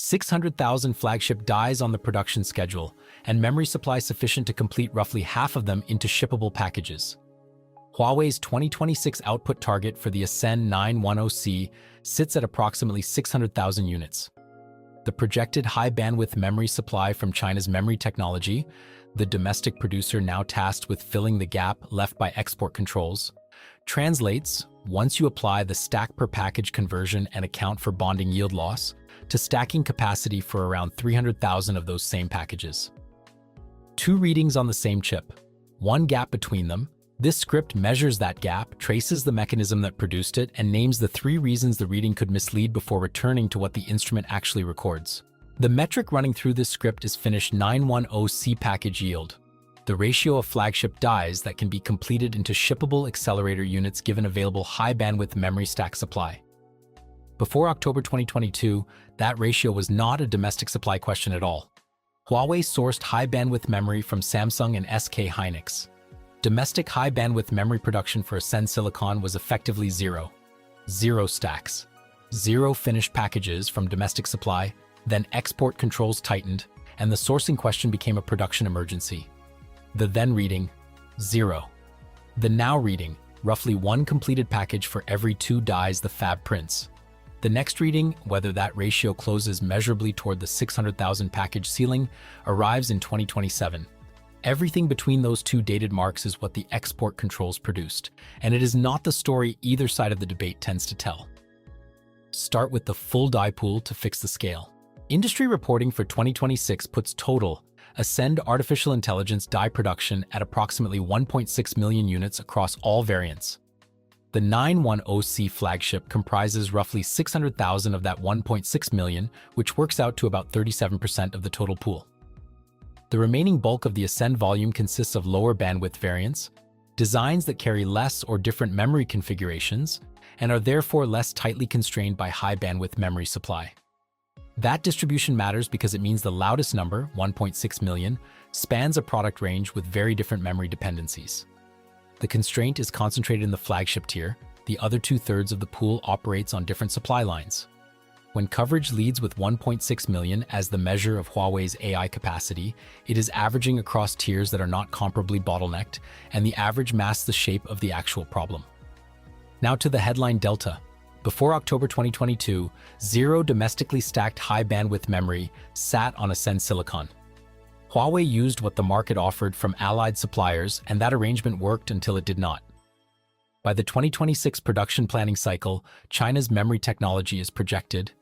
600,000 flagship dies on the production schedule, and memory supply sufficient to complete roughly half of them into shippable packages. Huawei's 2026 output target for the Ascend 910C sits at approximately 600,000 units. The projected high-bandwidth memory supply from China's memory technology, the domestic producer now tasked with filling the gap left by export controls, translates, once you apply the stack per package conversion and account for bonding yield loss, to stacking capacity for around 300,000 of those same packages. Two readings on the same chip, one gap between them. This script measures that gap, traces the mechanism that produced it, and names the three reasons the reading could mislead before returning to what the instrument actually records. The metric running through this script is finished 910C package yield, the ratio of flagship dies that can be completed into shippable accelerator units given available high-bandwidth memory stack supply. Before October 2022, that ratio was not a domestic supply question at all. Huawei sourced high-bandwidth memory from Samsung and SK Hynix. Domestic high-bandwidth memory production for Ascend Silicon was effectively zero. Zero stacks. Zero finished packages from domestic supply, then export controls tightened, and the sourcing question became a production emergency. The then reading, 0. The now reading, roughly one completed package for every 2 dies the fab prints. The next reading, whether that ratio closes measurably toward the 600,000 package ceiling, arrives in 2027. Everything between those two dated marks is what the export controls produced, and it is not the story either side of the debate tends to tell. Start with the full die pool to fix the scale. Industry reporting for 2026 puts total Ascend artificial intelligence die production at approximately 1.6 million units across all variants. The 910C flagship comprises roughly 600,000 of that 1.6 million, which works out to about 37% of the total pool. The remaining bulk of the Ascend volume consists of lower bandwidth variants, designs that carry less or different memory configurations, and are therefore less tightly constrained by high bandwidth memory supply. That distribution matters because it means the loudest number, 1.6 million, spans a product range with very different memory dependencies. The constraint is concentrated in the flagship tier. The other 2/3 of the pool operates on different supply lines. When coverage leads with 1.6 million as the measure of Huawei's AI capacity, it is averaging across tiers that are not comparably bottlenecked, and the average masks the shape of the actual problem. Now to the headline delta. Before October 2022, 0 domestically stacked high-bandwidth memory sat on Ascend Silicon. Huawei used what the market offered from allied suppliers, and that arrangement worked until it did not. By the 2026 production planning cycle, China's memory technology is projected,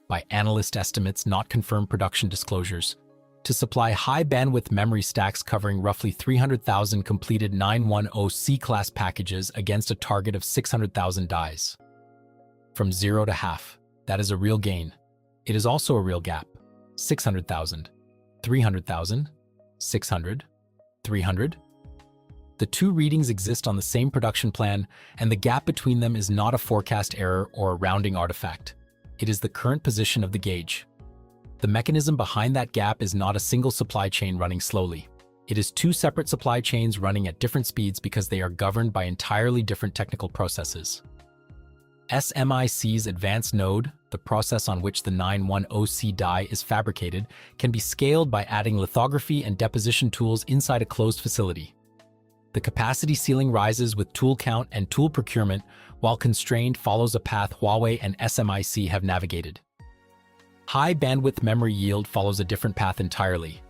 by analyst estimates not confirmed production disclosures, to supply high-bandwidth memory stacks covering roughly 300,000 completed 910C class packages against a target of 600,000 dies. From 0 to half, that is a real gain. It is also a real gap. 600,000, 300,000, 600, 300. The two readings exist on the same production plan, and the gap between them is not a forecast error or a rounding artifact. It is the current position of the gauge. The mechanism behind that gap is not a single supply chain running slowly. It is 2 separate supply chains running at different speeds because they are governed by entirely different technical processes. SMIC's advanced node, the process on which the 910C die is fabricated, can be scaled by adding lithography and deposition tools inside a closed facility. The capacity ceiling rises with tool count and tool procurement, while constrained follows a path Huawei and SMIC have navigated. High bandwidth memory yield follows a different path entirely.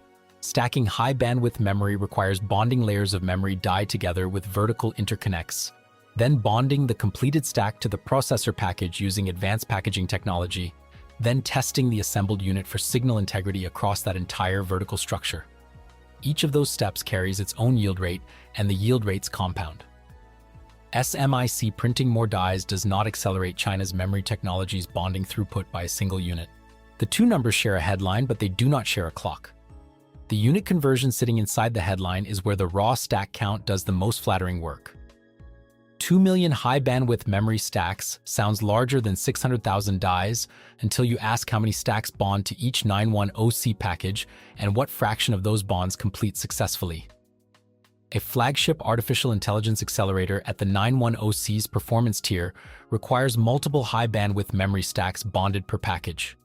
Stacking high bandwidth memory requires bonding layers of memory die together with vertical interconnects, then bonding the completed stack to the processor package using advanced packaging technology, then testing the assembled unit for signal integrity across that entire vertical structure. Each of those steps carries its own yield rate, and the yield rates compound. SMIC printing more dies does not accelerate China's memory technology's bonding throughput by a single unit. The two numbers share a headline, but they do not share a clock. The unit conversion sitting inside the headline is where the raw stack count does the most flattering work. 2 million high-bandwidth memory stacks sounds larger than 600,000 dies until you ask how many stacks bond to each 910C package and what fraction of those bonds complete successfully. A flagship artificial intelligence accelerator at the 910C's performance tier requires multiple high-bandwidth memory stacks bonded per package.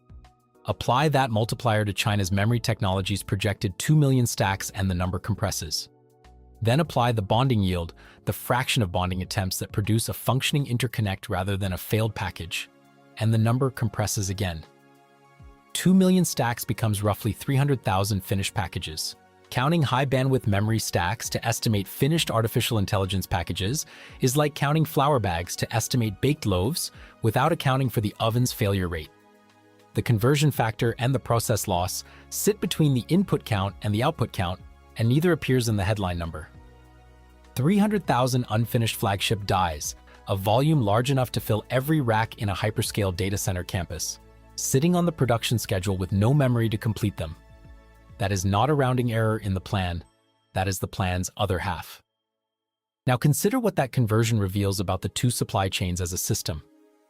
Apply that multiplier to China's memory technology's projected 2 million stacks and the number compresses. Then apply the bonding yield, the fraction of bonding attempts that produce a functioning interconnect rather than a failed package, and the number compresses again. 2 million stacks becomes roughly 300,000 finished packages. Counting high-bandwidth memory stacks to estimate finished artificial intelligence packages is like counting flour bags to estimate baked loaves without accounting for the oven's failure rate. The conversion factor and the process loss sit between the input count and the output count, and neither appears in the headline number. 300,000 unfinished flagship dies, a volume large enough to fill every rack in a hyperscale data center campus, sitting on the production schedule with no memory to complete them. That is not a rounding error in the plan, that is the plan's other half. Now consider what that conversion reveals about the two supply chains as a system.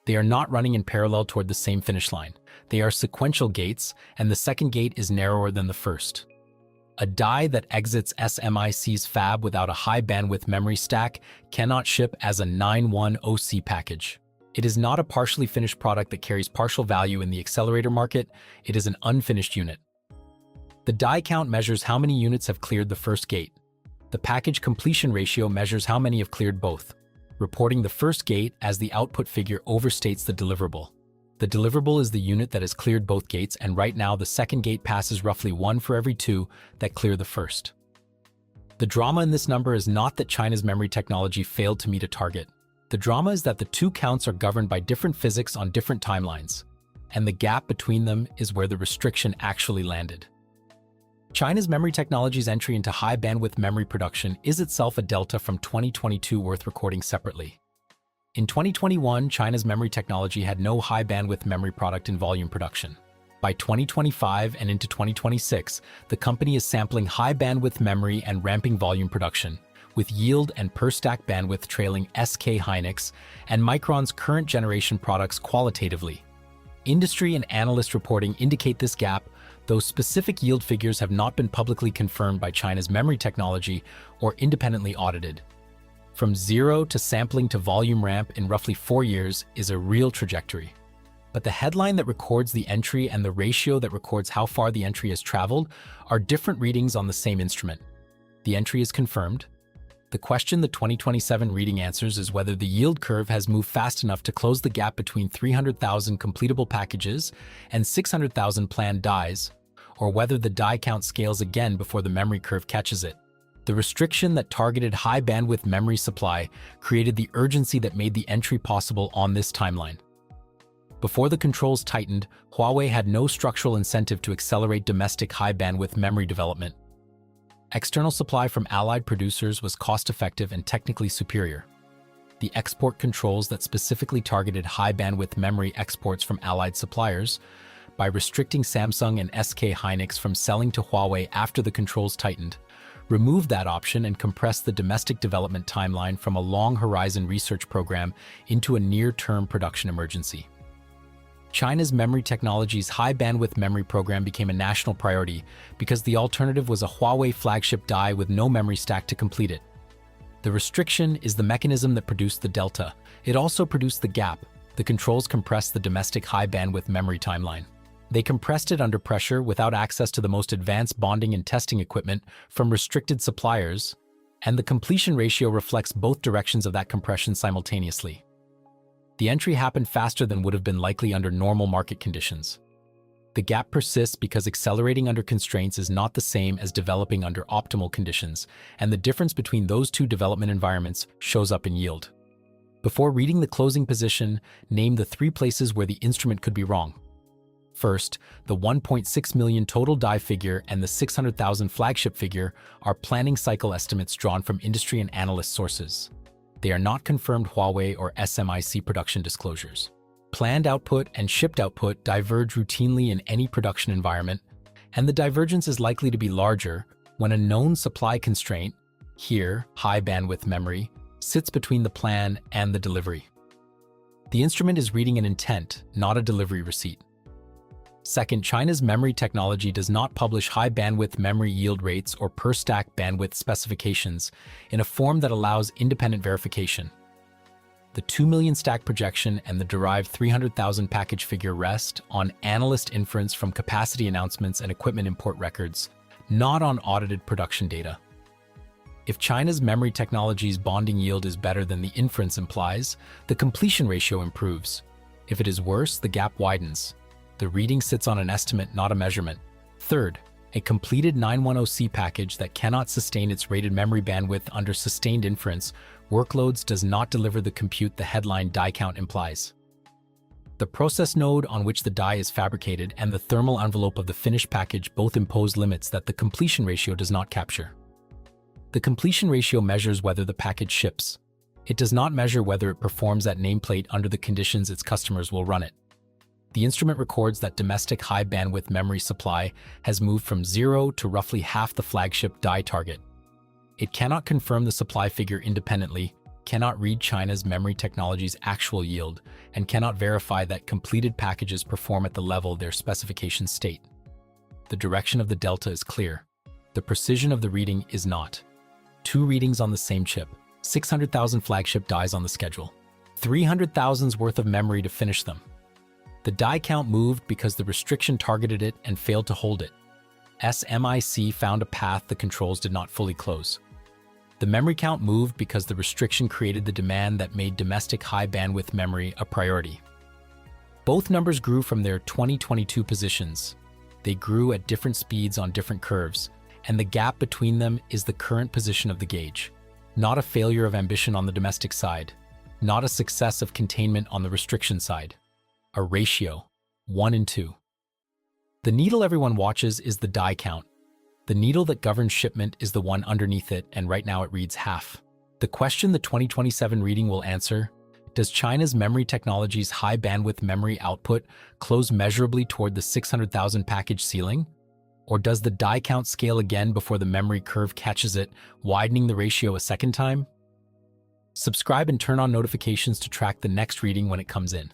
They are not running in parallel toward the same finish line. They are sequential gates, and the second gate is narrower than the first. A die that exits SMIC's fab without a high-bandwidth memory stack cannot ship as a 910C package. It is not a partially finished product that carries partial value in the accelerator market, it is an unfinished unit. The die count measures how many units have cleared the first gate. The package completion ratio measures how many have cleared both. Reporting the first gate as the output figure overstates the deliverable. The deliverable is the unit that has cleared both gates, and right now the second gate passes roughly 1 for every 2 that clear the first. The drama in this number is not that China's memory technology failed to meet a target. The drama is that the two counts are governed by different physics on different timelines, and the gap between them is where the restriction actually landed. China's memory technology's entry into high-bandwidth memory production is itself a delta from 2022 worth recording separately. In 2021, China's memory technology had no high-bandwidth memory product in volume production. By 2025 and into 2026, the company is sampling high-bandwidth memory and ramping volume production, with yield and per-stack bandwidth trailing SK Hynix and Micron's current generation products qualitatively. Industry and analyst reporting indicate this gap, though specific yield figures have not been publicly confirmed by China's memory technology or independently audited. From zero to sampling to volume ramp in roughly 4 years is a real trajectory. But the headline that records the entry and the ratio that records how far the entry has traveled are different readings on the same instrument. The entry is confirmed. The question the 2027 reading answers is whether the yield curve has moved fast enough to close the gap between 300,000 completable packages and 600,000 planned dies, or whether the die count scales again before the memory curve catches it. The restriction that targeted high-bandwidth memory supply created the urgency that made the entry possible on this timeline. Before the controls tightened, Huawei had no structural incentive to accelerate domestic high-bandwidth memory development. External supply from allied producers was cost-effective and technically superior. The export controls that specifically targeted high-bandwidth memory exports from allied suppliers, by restricting Samsung and SK Hynix from selling to Huawei after the controls tightened, removed that option and compressed the domestic development timeline from a long-horizon research program into a near-term production emergency. China's memory technology's high-bandwidth memory program became a national priority because the alternative was a Huawei flagship die with no memory stack to complete it. The restriction is the mechanism that produced the delta. It also produced the gap. The controls compressed the domestic high-bandwidth memory timeline. They compressed it under pressure without access to the most advanced bonding and testing equipment from restricted suppliers, and the completion ratio reflects both directions of that compression simultaneously. The entry happened faster than would have been likely under normal market conditions. The gap persists because accelerating under constraints is not the same as developing under optimal conditions, and the difference between those two development environments shows up in yield. Before reading the closing position, name the 3 places where the instrument could be wrong. First, the 1.6 million total die figure and the 600,000 flagship figure are planning cycle estimates drawn from industry and analyst sources. They are not confirmed Huawei or SMIC production disclosures. Planned output and shipped output diverge routinely in any production environment, and the divergence is likely to be larger when a known supply constraint, here high bandwidth memory, sits between the plan and the delivery. The instrument is reading an intent, not a delivery receipt. Second, China's memory technology does not publish high-bandwidth memory yield rates or per-stack bandwidth specifications in a form that allows independent verification. The 2 million stack projection and the derived 300,000 package figure rest on analyst inference from capacity announcements and equipment import records, not on audited production data. If China's memory technology's bonding yield is better than the inference implies, the completion ratio improves. If it is worse, the gap widens. The reading sits on an estimate, not a measurement. Third, a completed 910C package that cannot sustain its rated memory bandwidth under sustained inference workloads does not deliver the compute the headline die count implies. The process node on which the die is fabricated and the thermal envelope of the finished package both impose limits that the completion ratio does not capture. The completion ratio measures whether the package ships. It does not measure whether it performs at nameplate under the conditions its customers will run it. The instrument records that domestic high-bandwidth memory supply has moved from 0 to roughly half the flagship die target. It cannot confirm the supply figure independently, cannot read China's memory technology's actual yield, and cannot verify that completed packages perform at the level their specifications state. The direction of the delta is clear. The precision of the reading is not. 2 readings on the same chip, 600,000 flagship dies on the schedule, 300,000's worth of memory to finish them. The die count moved because the restriction targeted it and failed to hold it. SMIC found a path the controls did not fully close. The memory count moved because the restriction created the demand that made domestic high-bandwidth memory a priority. Both numbers grew from their 2022 positions. They grew at different speeds on different curves, and the gap between them is the current position of the gauge. Not a failure of ambition on the domestic side, not a success of containment on the restriction side. A ratio, 1:2. The needle everyone watches is the die count. The needle that governs shipment is the one underneath it, and right now it reads half. The question the 2027 reading will answer: does China's memory technology's high-bandwidth memory output close measurably toward the 600,000 package ceiling? Or does the die count scale again before the memory curve catches it, widening the ratio a second time? Subscribe and turn on notifications to track the next reading when it comes in.